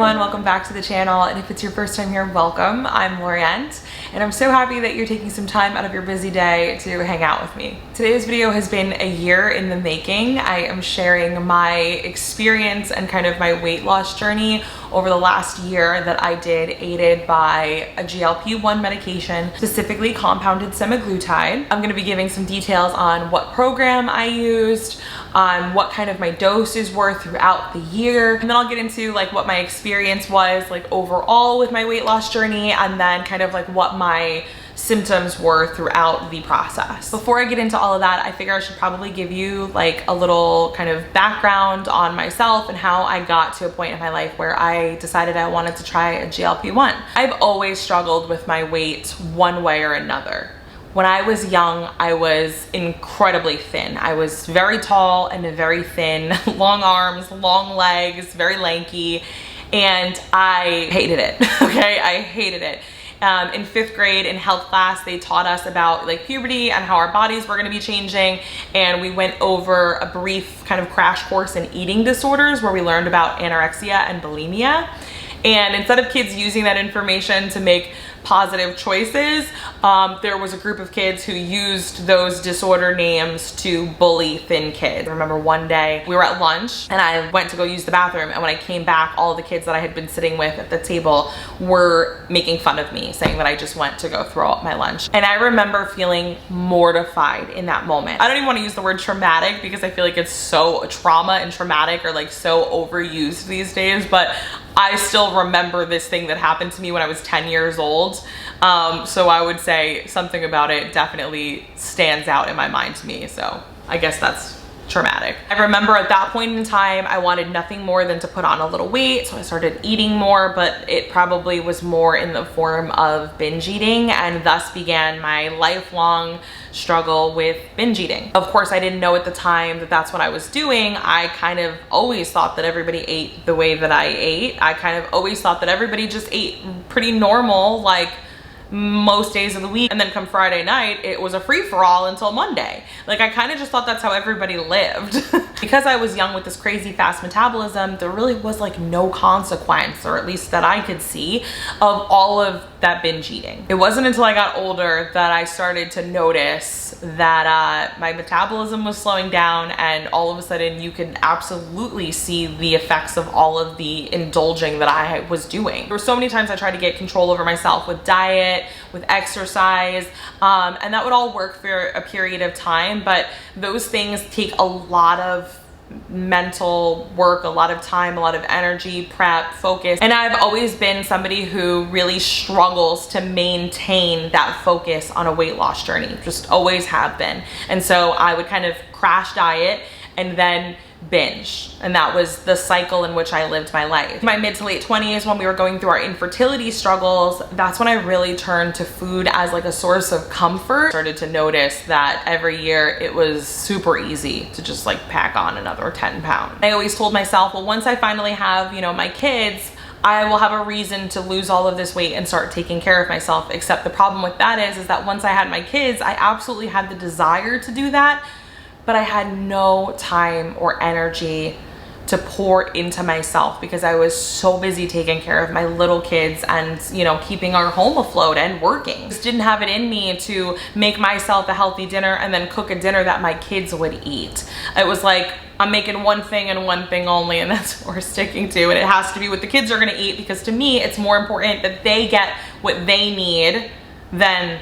everyone, welcome back to the channel, and if it's your first time here, welcome. I'm Loriente, and I'm so happy that you're taking some time out of your busy day to hang out with me. Today's video has been a year in the making. I am sharing my experience and kind of my weight loss journey over the last year that I did, aided by a GLP1 medication, specifically compounded semaglutide. I'm going to be giving some details on what program I used, on what kind of my doses were throughout the year, and then I'll get into like what my experience was like overall with my weight loss journey, and then kind of like what my symptoms were throughout the process. Before I get into all of that, I figure I should probably give you like a little kind of background on myself and how I got to a point in my life where I decided I wanted to try a GLP-1. I've always struggled with my weight one way or another. When I was young, I was incredibly thin. I was very tall and very thin, long arms, long legs, very lanky, and I hated it, okay? I hated it. In 5th grade in health class, they taught us about like puberty and how our bodies were gonna be changing, and we went over a brief kind of crash course in eating disorders where we learned about anorexia and bulimia. And instead of kids using that information to make positive choices, there was a group of kids who used those disorder names to bully thin kids. I remember one day we were at lunch and I went to go use the bathroom, and when I came back, all of the kids that I had been sitting with at the table were making fun of me, saying that I just went to go throw up my lunch. And I remember feeling mortified in that moment. I don't even want to use the word traumatic because I feel like it's so trauma and traumatic are like so overused these days, but I still remember this thing that happened to me when I was 10 years old. So I would say something about it definitely stands out in my mind to me. So I guess that's traumatic. I remember at that point in time, I wanted nothing more than to put on a little weight. So I started eating more, but it probably was more in the form of binge eating, and thus began my lifelong struggle with binge eating. Of course, I didn't know at the time that that's what I was doing. I kind of always thought that everybody ate the way that I ate. I kind of always thought that everybody just ate pretty normal, like most days of the week, and then come Friday night it was a free-for-all until Monday. Like I kind of just thought that's how everybody lived. Because I was young with this crazy fast metabolism, there really was like no consequence, or at least that I could see, of all of that binge eating. It wasn't until I got older that I started to notice that my metabolism was slowing down, and all of a sudden you could absolutely see the effects of all of the indulging that I was doing. There were so many times I tried to get control over myself with diet, with exercise, and that would all work for a period of time, but those things take a lot of mental work, a lot of time, a lot of energy, prep, focus. And I've always been somebody who really struggles to maintain that focus on a weight loss journey, just always have been. And so I would kind of crash diet and then binge, and that was the cycle in which I lived my life. My mid to late 20s, when we were going through our infertility struggles, that's when I really turned to food as like a source of comfort. Started to notice that every year it was super easy to just like pack on another 10 pounds. I always told myself, well, once I finally have, you know, my kids, I will have a reason to lose all of this weight and start taking care of myself. Except the problem with that is that once I had my kids, I absolutely had the desire to do that, but I had no time or energy to pour into myself because I was so busy taking care of my little kids and, you know, keeping our home afloat and working. Just didn't have it in me to make myself a healthy dinner and then cook a dinner that my kids would eat. It was like, I'm making one thing and one thing only, and that's what we're sticking to. And it has to be what the kids are gonna eat, because to me, it's more important that they get what they need than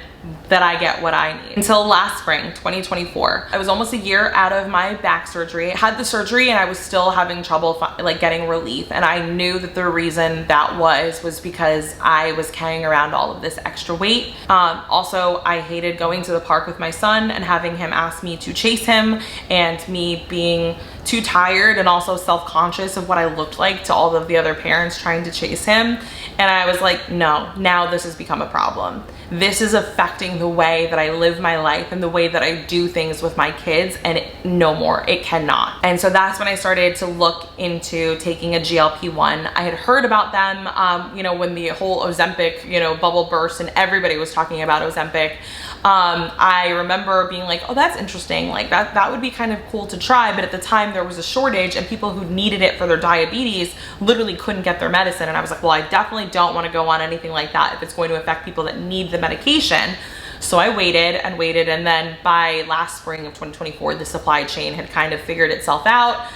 that I get what I need. Until last spring, 2024. I was almost a year out of my back surgery. I had the surgery and I was still having trouble like getting relief. And I knew that the reason that was because I was carrying around all of this extra weight. Also, I hated going to the park with my son and having him ask me to chase him, and me being too tired and also self-conscious of what I looked like to all of the other parents trying to chase him. And I was like, no, now this has become a problem. This is affecting the way that I live my life and the way that I do things with my kids, and no more, it cannot. And so that's when I started to look into taking a GLP-1. I had heard about them, you know, when the whole Ozempic, you know, bubble burst and everybody was talking about Ozempic. I remember being like, oh, that's interesting. Like that would be kind of cool to try. But at the time there was a shortage and people who needed it for their diabetes literally couldn't get their medicine. And I was like, well, I definitely don't want to go on anything like that if it's going to affect people that need the medication. So I waited and waited. And then by last spring of 2024, the supply chain had kind of figured itself out.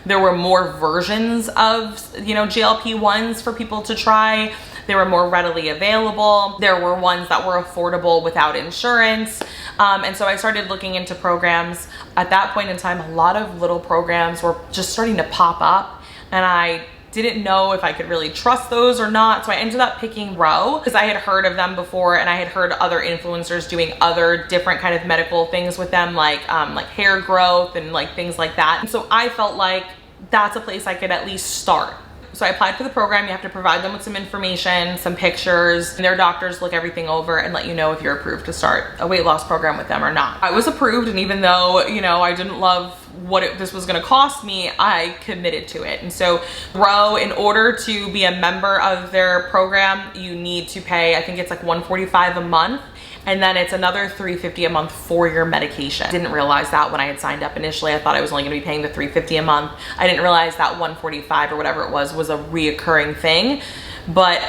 There were more versions of, GLP-1s for people to try. They were more readily available. There were ones that were affordable without insurance. And so I started looking into programs. At that point in time, a lot of little programs were just starting to pop up, and I didn't know if I could really trust those or not. So I ended up picking Ro because I had heard of them before, and I had heard other influencers doing other different kind of medical things with them, like hair growth and like things like that. And so I felt like that's a place I could at least start. So I applied for the program. You have to provide them with some information, some pictures, and their doctors look everything over and let you know if you're approved to start a weight loss program with them or not. I was approved, and even though, I didn't love what this was gonna cost me, I committed to it. And so Ro, in order to be a member of their program, you need to pay, I think it's like $145 a month. And then it's another $350 a month for your medication. I didn't realize that when I had signed up initially. I thought I was only gonna be paying the $350 a month. I didn't realize that $145 or whatever it was a reoccurring thing. But,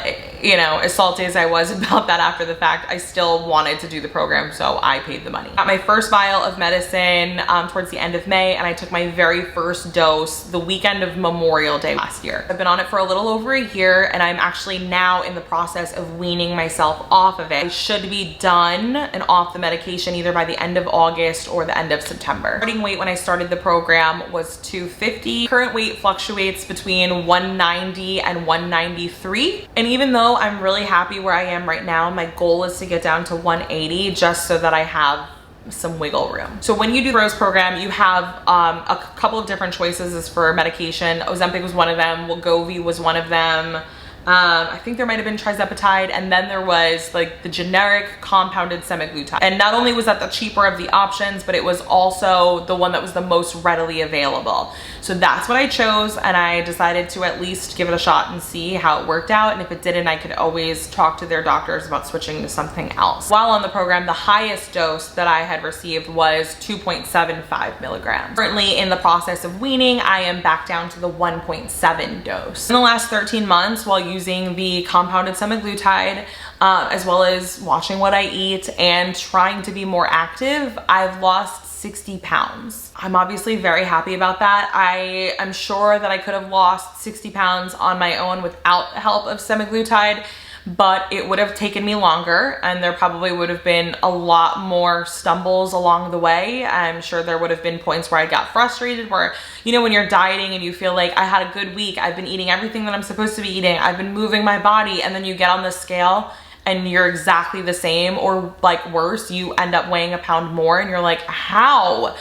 as salty as I was about that after the fact, I still wanted to do the program, so I paid the money. Got my first vial of medicine towards the end of May, and I took my very first dose the weekend of Memorial Day last year. I've been on it for a little over a year, and I'm actually now in the process of weaning myself off of it. I should be done and off the medication either by the end of August or the end of September. Starting weight when I started the program was 250. Current weight fluctuates between 190 and 193. And even though I'm really happy where I am right now, my goal is to get down to 180 just so that I have some wiggle room. So when you do the Rose program, you have a couple of different choices as for medication. Ozempic was one of them. Wegovy was one of them. I think there might have been Trizepatide, and then there was like the generic compounded Semaglutide. And not only was that the cheaper of the options, but it was also the one that was the most readily available. So that's what I chose, and I decided to at least give it a shot and see how it worked out. And if it didn't, I could always talk to their doctors about switching to something else. While on the program, the highest dose that I had received was 2.75 milligrams. Currently in the process of weaning, I am back down to the 1.7 dose. In the last 13 months, while using the compounded semaglutide, as well as watching what I eat and trying to be more active, I've lost 60 pounds. I'm obviously very happy about that. I am sure that I could have lost 60 pounds on my own without the help of semaglutide, but it would have taken me longer, and there probably would have been a lot more stumbles along the way. I'm sure there would have been points where I got frustrated, where, when you're dieting and you feel like I had a good week, I've been eating everything that I'm supposed to be eating, I've been moving my body, and then you get on the scale and you're exactly the same, or like worse, you end up weighing a pound more, and you're like, how?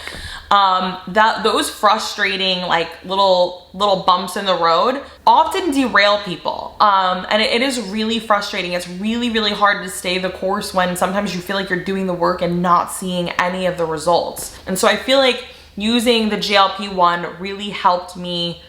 Those frustrating like little bumps in the road often derail people. And it is really frustrating. It's really, really hard to stay the course when sometimes you feel like you're doing the work and not seeing any of the results. And so I feel like using the GLP-1 really helped me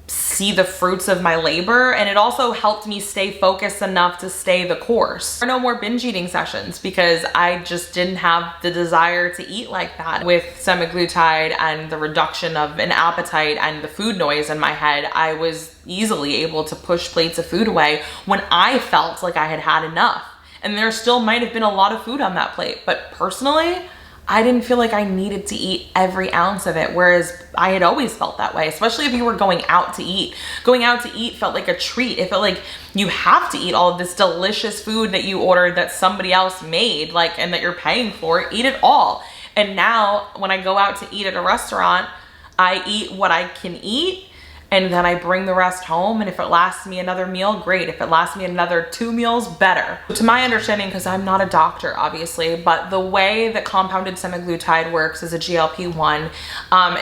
see the fruits of my labor, and it also helped me stay focused enough to stay the course. There are no more binge eating sessions because I just didn't have the desire to eat like that. With semaglutide and the reduction of an appetite and the food noise in my head, I was easily able to push plates of food away when I felt like I had had enough. And there still might have been a lot of food on that plate, but personally, I didn't feel like I needed to eat every ounce of it, whereas I had always felt that way, especially if you were going out to eat. Going out to eat felt like a treat. It felt like you have to eat all of this delicious food that you ordered that somebody else made, and that you're paying for. Eat it all. And now when I go out to eat at a restaurant, I eat what I can eat, and then I bring the rest home, and if it lasts me another meal, great. If it lasts me another 2 meals, better. To my understanding, because I'm not a doctor, obviously, but the way that compounded semaglutide works as a GLP-1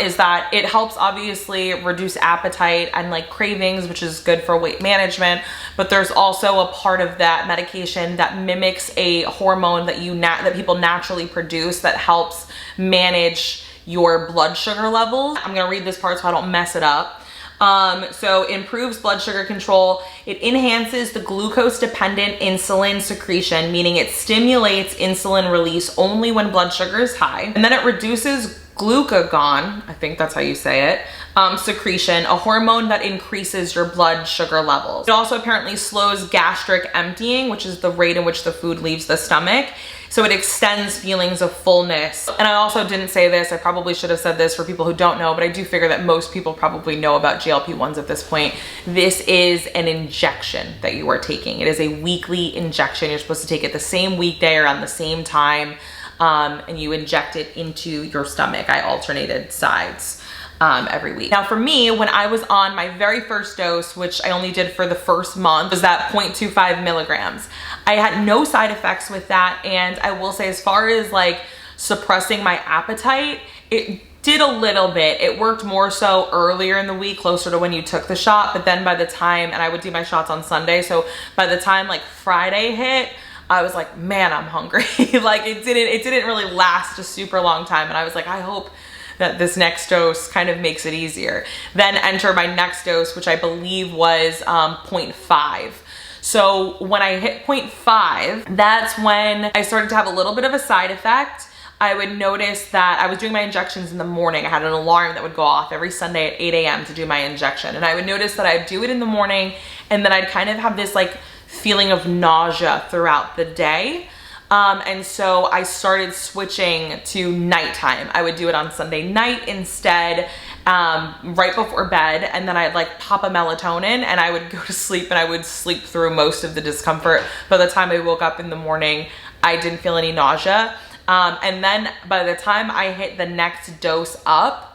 is that it helps obviously reduce appetite and cravings, which is good for weight management, but there's also a part of that medication that mimics a hormone that that people naturally produce that helps manage your blood sugar levels. I'm gonna read this part so I don't mess it up. So it improves blood sugar control. It enhances the glucose-dependent insulin secretion, meaning it stimulates insulin release only when blood sugar is high. And then it reduces glucagon, I think that's how you say it, secretion, a hormone that increases your blood sugar levels. It also apparently slows gastric emptying, which is the rate in which the food leaves the stomach. So it extends feelings of fullness. And I also didn't say this, I probably should have said this for people who don't know, but I do figure that most people probably know about GLP-1s at this point. This is an injection that you are taking. It is a weekly injection. You're supposed to take it the same weekday around the same time, and you inject it into your stomach. I alternated sides every week. Now for me, when I was on my very first dose, which I only did for the first month, was that 0.25 milligrams. I had no side effects with that. And I will say, as far as like suppressing my appetite, it did a little bit. It worked more so earlier in the week, closer to when you took the shot. But then by the time, and I would do my shots on Sunday, so by the time like Friday hit, I was like, man, I'm hungry. Like it didn't really last a super long time. And I was like, I hope that this next dose kind of makes it easier. Then enter my next dose, which I believe was 0.5. So when I hit 0.5, that's when I started to have a little bit of a side effect. I would notice that I was doing my injections in the morning. I had an alarm that would go off every Sunday at 8 a.m. to do my injection. And I would notice that I'd do it in the morning, and then I'd kind of have this like feeling of nausea throughout the day. And so I started switching to nighttime. I would do it on Sunday night instead, right before bed. And then I'd like pop a melatonin and I would go to sleep, and I would sleep through most of the discomfort. By the time I woke up in the morning, I didn't feel any nausea. And then by the time I hit the next dose up,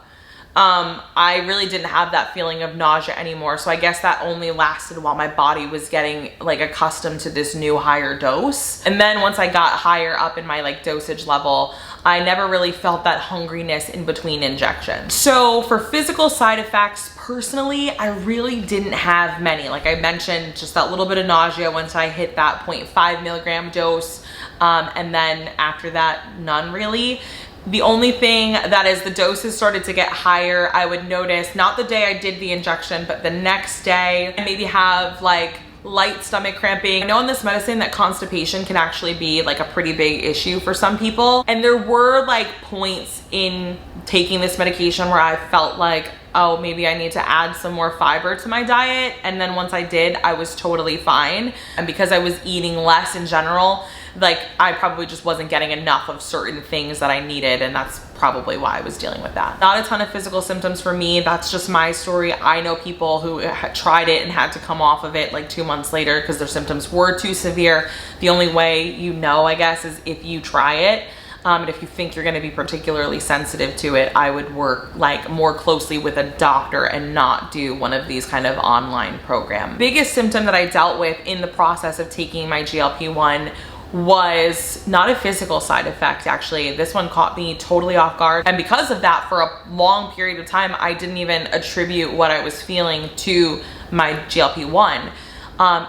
I really didn't have that feeling of nausea anymore. So I guess that only lasted while my body was getting like accustomed to this new higher dose. And then once I got higher up in my like dosage level, I never really felt that hungriness in between injections. So for physical side effects, personally, I really didn't have many. Like I mentioned, just that little bit of nausea once I hit that 0.5 milligram dose. And then after that, none really. The only thing that as the doses started to get higher, I would notice, not the day I did the injection, but the next day, I maybe have like light stomach cramping. I know in this medicine that constipation can actually be like a pretty big issue for some people. And there were like points in taking this medication where I felt like, oh, maybe I need to add some more fiber to my diet. And then once I did, I was totally fine. And because I was eating less in general, like I probably just wasn't getting enough of certain things that I needed, and that's probably why I was dealing with that. Not a ton of physical symptoms for me. That's just my story. I know people who had tried it and had to come off of it like 2 months later because their symptoms were too severe. The only way you know, I guess, is if you try it. And if you think you're gonna be particularly sensitive to it, I would work like more closely with a doctor and not do one of these kind of online programs. Biggest symptom that I dealt with in the process of taking my GLP-1 was not a physical side effect. Actually, this one caught me totally off guard. And because of that, for a long period of time, I didn't even attribute what I was feeling to my GLP-1.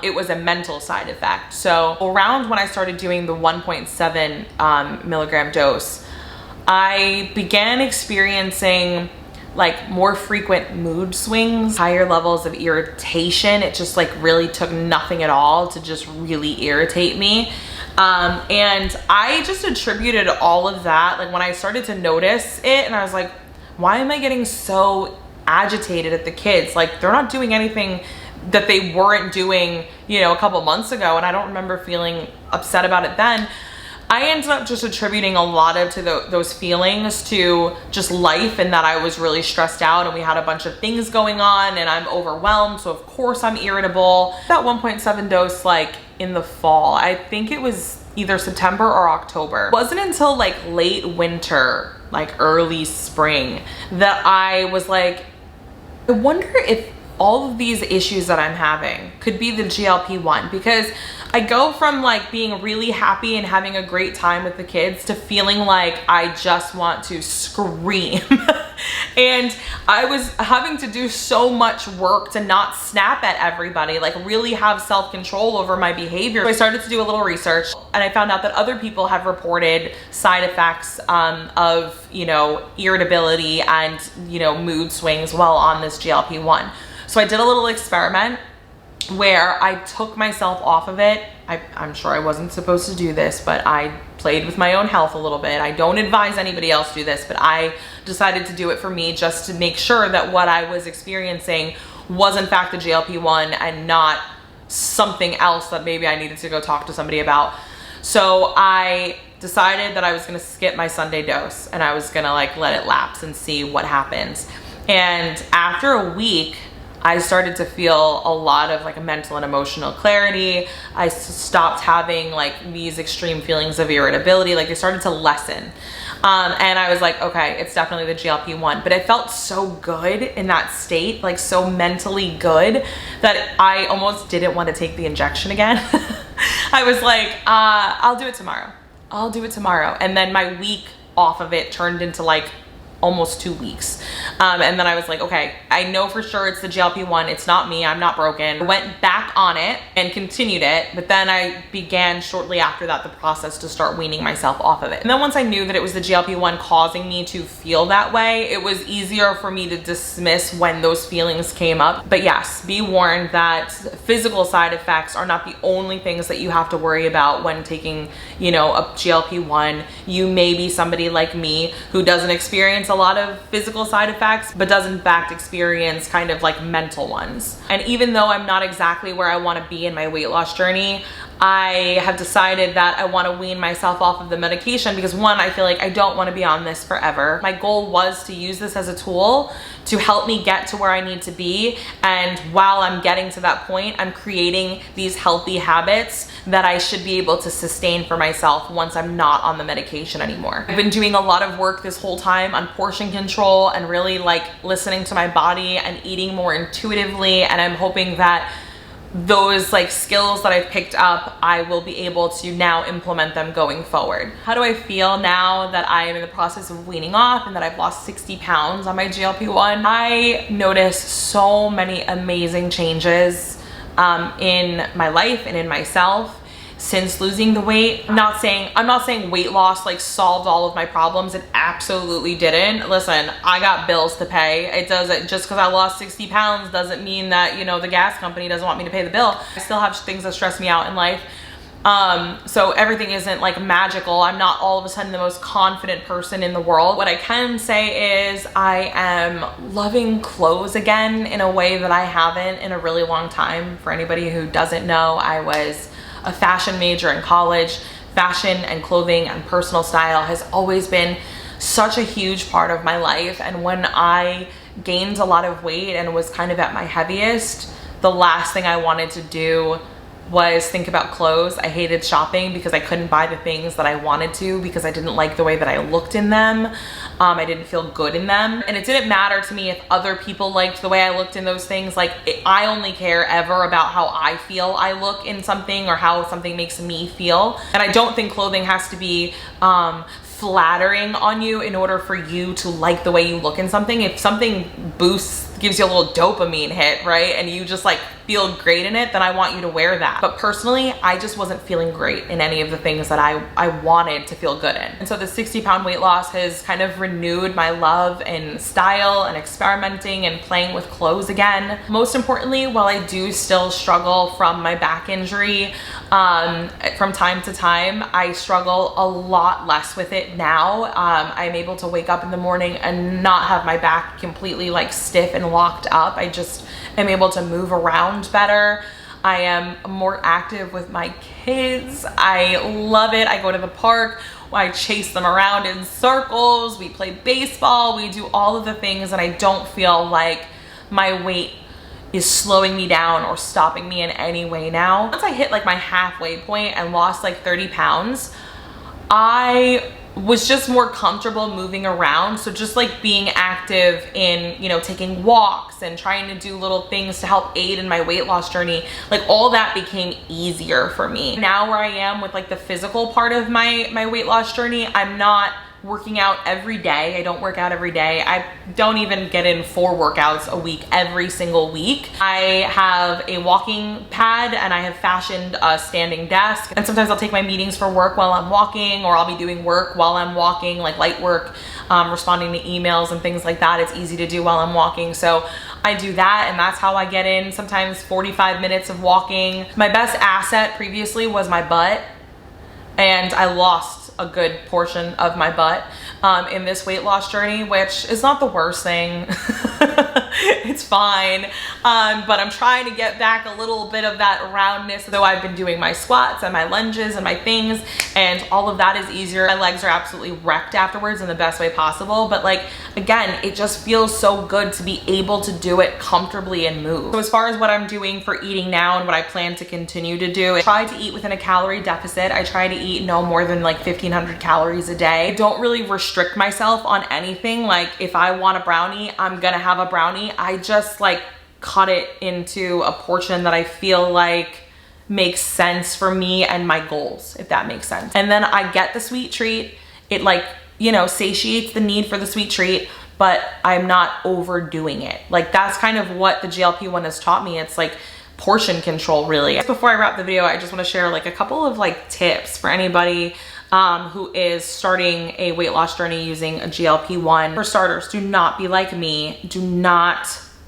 It was a mental side effect. So around when I started doing the 1.7 milligram dose, I began experiencing like more frequent mood swings, higher levels of irritation. It just like really took nothing at all to just really irritate me. And I just attributed all of that, like when I started to notice it, and I was like, why am I getting so agitated at the kids? Like they're not doing anything that they weren't doing, you know, a couple months ago. And I don't remember feeling upset about it then. I ended up just attributing a lot of those feelings to just life, and that I was really stressed out and we had a bunch of things going on and I'm overwhelmed. So of course I'm irritable. That 1.7 dose, like in the fall, I think it was either September or October. It wasn't until like late winter, like early spring, that I was like, I wonder if all of these issues that I'm having could be the GLP-1, because I go from like being really happy and having a great time with the kids to feeling like I just want to scream. And I was having to do so much work to not snap at everybody, like really have self-control over my behavior. So I started to do a little research, and I found out that other people have reported side effects of, you know, irritability and, you know, mood swings while on this GLP-1. So I did a little experiment where I took myself off of it. I'm sure I wasn't supposed to do this, but I played with my own health a little bit. I don't advise anybody else do this, but I decided to do it for me just to make sure that what I was experiencing was in fact the GLP-1 and not something else that maybe I needed to go talk to somebody about. So I decided that I was gonna skip my Sunday dose and I was gonna like let it lapse and see what happens. And after a week, I started to feel a lot of like a mental and emotional clarity. I stopped having like these extreme feelings of irritability. Like they started to lessen. And I was like, okay, it's definitely the GLP-1. But it felt so good in that state, like so mentally good, that I almost didn't want to take the injection again. I was like, I'll do it tomorrow. I'll do it tomorrow. And then my week off of it turned into like almost 2 weeks. And then I was like, okay, I know for sure it's the GLP-1. It's not me. I'm not broken. I went back on it and continued it. But then I began shortly after that the process to start weaning myself off of it. And then once I knew that it was the GLP-1 causing me to feel that way, it was easier for me to dismiss when those feelings came up. But yes, be warned that physical side effects are not the only things that you have to worry about when taking, you know, a GLP-1. You may be somebody like me who doesn't experience a lot of physical side effects, but does in fact experience kind of like mental ones. And even though I'm not exactly where I want to be in my weight loss journey, I have decided that I want to wean myself off of the medication because one, I feel like I don't want to be on this forever. My goal was to use this as a tool to help me get to where I need to be. And while I'm getting to that point, I'm creating these healthy habits that I should be able to sustain for myself once I'm not on the medication anymore. I've been doing a lot of work this whole time on portion control and really like listening to my body and eating more intuitively. And I'm hoping that those like skills that I've picked up, I will be able to now implement them going forward. How do I feel now that I am in the process of weaning off and that I've lost 60 pounds on my GLP-1? I noticed so many amazing changes in my life and in myself since losing the weight. I'm not saying weight loss like solved all of my problems. It absolutely didn't. Listen, I got bills to pay. It doesn't, just because I lost 60 pounds doesn't mean that, you know, the gas company doesn't want me to pay the bill. I still have things that stress me out in life. So everything isn't like magical. I'm not all of a sudden the most confident person in the world. What I can say is I am loving clothes again in a way that I haven't in a really long time. For anybody who doesn't know, I was a fashion major in college. Fashion and clothing and personal style has always been such a huge part of my life. And when I gained a lot of weight and was kind of at my heaviest, the last thing I wanted to do was think about clothes. I hated shopping because I couldn't buy the things that I wanted to because I didn't like the way that I looked in them. I didn't feel good in them. And it didn't matter to me if other people liked the way I looked in those things. Like I only care ever about how I feel I look in something or how something makes me feel. And I don't think clothing has to be flattering on you in order for you to like the way you look in something. If something gives you a little dopamine hit, right? And you just like feel great in it, then I want you to wear that. But personally, I just wasn't feeling great in any of the things that I wanted to feel good in. And so the 60-pound weight loss has kind of renewed my love in style and experimenting and playing with clothes again. Most importantly, while I do still struggle from my back injury, from time to time, I struggle a lot less with it now. I'm able to wake up in the morning and not have my back completely like stiff and locked up. I just am able to move around better. I am more active with my kids. I love it. I go to the park, I chase them around in circles, we play baseball, we do all of the things, and I don't feel like my weight is slowing me down or stopping me in any way now. Once I hit like my halfway point and lost like 30 pounds, I was just more comfortable moving around. So just like being active in, you know, taking walks and trying to do little things to help aid in my weight loss journey, like all that became easier for me. Now where I am with like the physical part of my weight loss journey, I'm not working out every day. I don't work out every day. I don't even get in 4 workouts a week every single week. I have a walking pad and I have fashioned a standing desk. And sometimes I'll take my meetings for work while I'm walking, or I'll be doing work while I'm walking, like light work, responding to emails and things like that. It's easy to do while I'm walking. So I do that, and that's how I get in sometimes 45 minutes of walking. My best asset previously was my butt, and I lost a good portion of my butt in this weight loss journey, which is not the worst thing. It's fine, but I'm trying to get back a little bit of that roundness, though I've been doing my squats and my lunges and my things, and all of that is easier. My legs are absolutely wrecked afterwards in the best way possible, but like, again, it just feels so good to be able to do it comfortably and move. So as far as what I'm doing for eating now and what I plan to continue to do, I try to eat within a calorie deficit. I try to eat no more than like 1,500 calories a day. I don't really restrict myself on anything. Like, if I want a brownie, I'm gonna have a brownie. I just like cut it into a portion that I feel like makes sense for me and my goals, if that makes sense. And then I get the sweet treat. It, like, you know, satiates the need for the sweet treat, but I'm not overdoing it. Like, that's kind of what the GLP-1 has taught me. It's like portion control, really. Before I wrap the video, I just want to share like a couple of like tips for anybody who is starting a weight loss journey using a GLP-1. For starters, do not be like me. Do not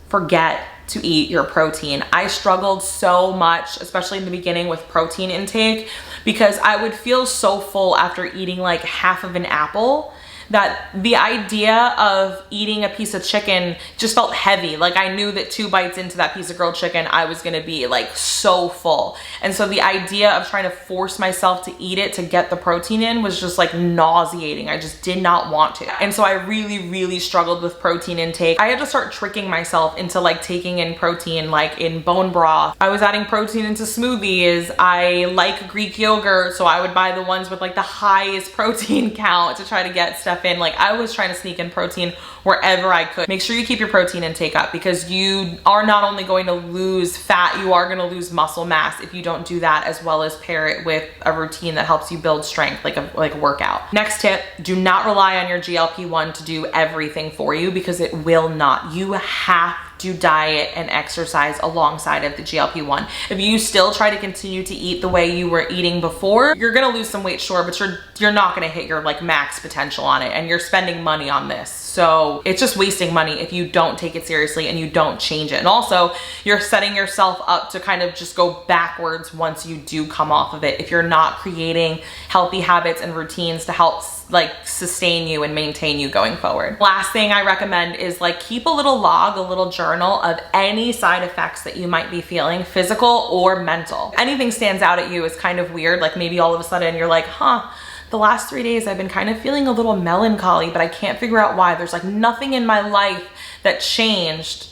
forget to eat your protein. I struggled so much, especially in the beginning, with protein intake, because I would feel so full after eating like half of an apple that the idea of eating a piece of chicken just felt heavy. Like, I knew that 2 bites into that piece of grilled chicken, I was gonna be like so full. And so the idea of trying to force myself to eat it to get the protein in was just like nauseating. I just did not want to. And so I really struggled with protein intake. I had to start tricking myself into like taking in protein, like in bone broth. I was adding protein into smoothies. I like Greek yogurt, so I would buy the ones with like the highest protein count to try to get stuff in. Like, I was trying to sneak in protein wherever I could. Make sure you keep your protein intake up, because you are not only going to lose fat, you are going to lose muscle mass if you don't do that, as well as pair it with a routine that helps you build strength, like a workout. Next tip, do not rely on your GLP-1 to do everything for you, because it will not. You have to diet and exercise alongside of the GLP-1. If you still try to continue to eat the way you were eating before, you're gonna lose some weight, sure, but you're not gonna hit your like max potential on it, and you're spending money on this. So it's just wasting money if you don't take it seriously and you don't change it. And also, you're setting yourself up to kind of just go backwards once you do come off of it, if you're not creating healthy habits and routines to help like sustain you and maintain you going forward. Last thing I recommend is like keep a little log, a little journal of any side effects that you might be feeling, physical or mental. If anything stands out at you is kind of weird, like maybe all of a sudden you're like, the last 3 days I've been kind of feeling a little melancholy, but I can't figure out why. There's like nothing in my life that changed.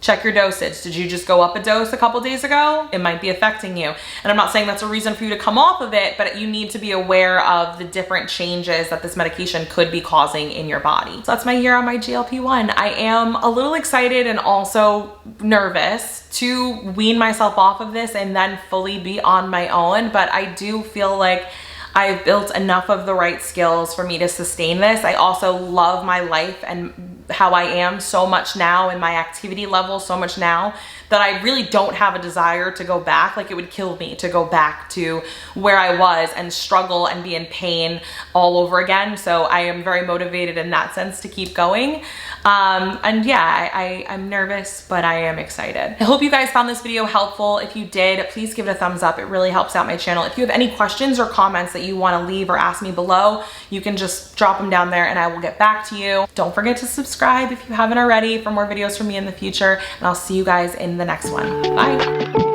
Check your dosage. Did you just go up a dose a couple days ago? It might be affecting you. And I'm not saying that's a reason for you to come off of it, but you need to be aware of the different changes that this medication could be causing in your body. So that's my year on my GLP-1. I am a little excited and also nervous to wean myself off of this and then fully be on my own, but I do feel like I've built enough of the right skills for me to sustain this. I also love my life and how I am so much now, and my activity level so much now, that I really don't have a desire to go back. Like, it would kill me to go back to where I was and struggle and be in pain all over again. So I am very motivated in that sense to keep going. And yeah, I'm nervous, but I am excited. I hope you guys found this video helpful. If you did, please give it a thumbs up. It really helps out my channel. If you have any questions or comments that you want to leave or ask me below, you can just drop them down there and I will get back to you. Don't forget to subscribe if you haven't already for more videos from me in the future, and I'll see you guys in the next one. Bye.